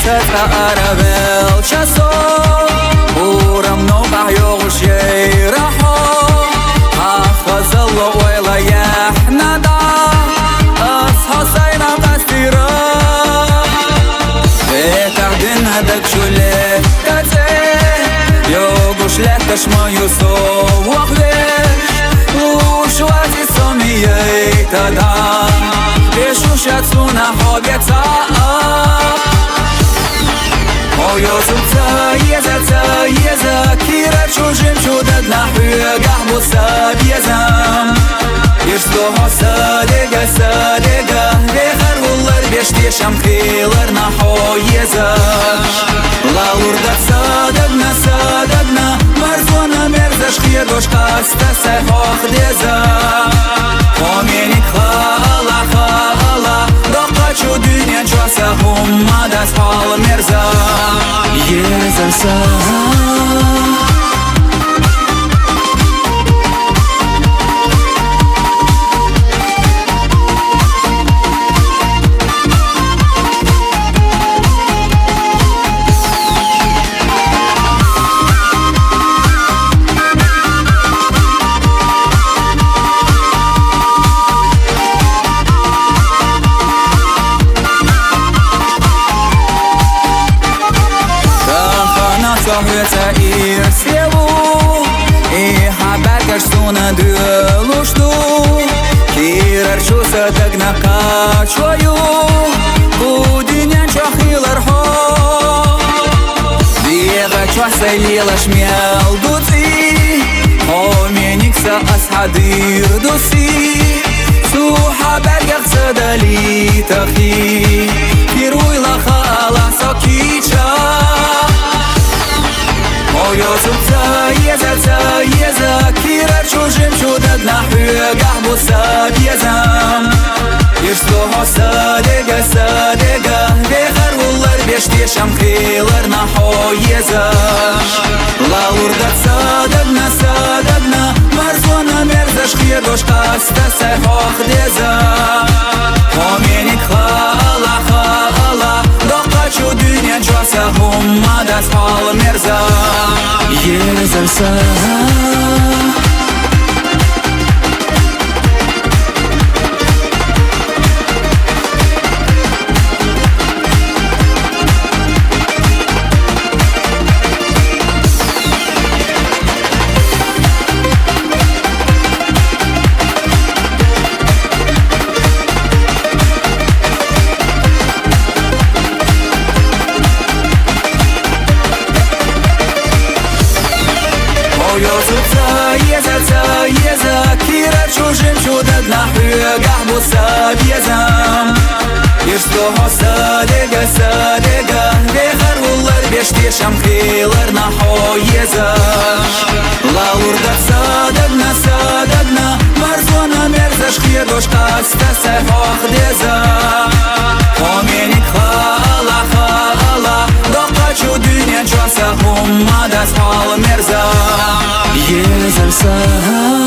تتقرب الشاسو ورمنو بعيوغ الشي راحو حفظ الله ويلا يحنا دا أصحى سينا قستيرا بتعدين هدك شولي كتين يوغوش لكش ما يوسو وخليش وشواتي سوميي تدا بيشوشاتسونا حوبيتا يزا كيرا تشوجم شودد نحويق أحبو سابيزم يشتوها صادقة بيخر والله بيشتيشم خيلر نحو يزا لا وردت صادقنا مرزونا مرزش خير دوش قاستا سيحوخ ديزا ومينك خالا رقا شو دنيا جواسا هم داس حال مرزا يزرسا Соhveta irsevu I habakash suna dëllushtu Kirar qusa dëgna qaquaju Ku dynjan qa khilar ho Vjega qa se lilash mjell duci Ho mjenik sa ashadir duci Su habakak sa dali të khi Kiruj la khala sa kiqa يزا كيرا تشوجم شودد نحويق أحبو سابيزم يشتوها صادقة بيخر والله بيشتيشم خيلر نحو يزا لا وردت صادقنا مرزونا مرزش خير دوش قاستا سيحوخ ديزا ومينك خالا رقا شو دنيا جواسا هم داس حال مرزا يزرسا يزا كيرا تشوجم شودد نحويق أحبو سابيزم يشتوها صادقة بيخر والله بيشتيشم خيلر نحو يزا لا وردت صادقنا مرزونا مرزش خير دوش قاستا سيحوخ ديزا ومينك خالا رقا شو دنيا جواسا هم داس حال مرزا يزرسا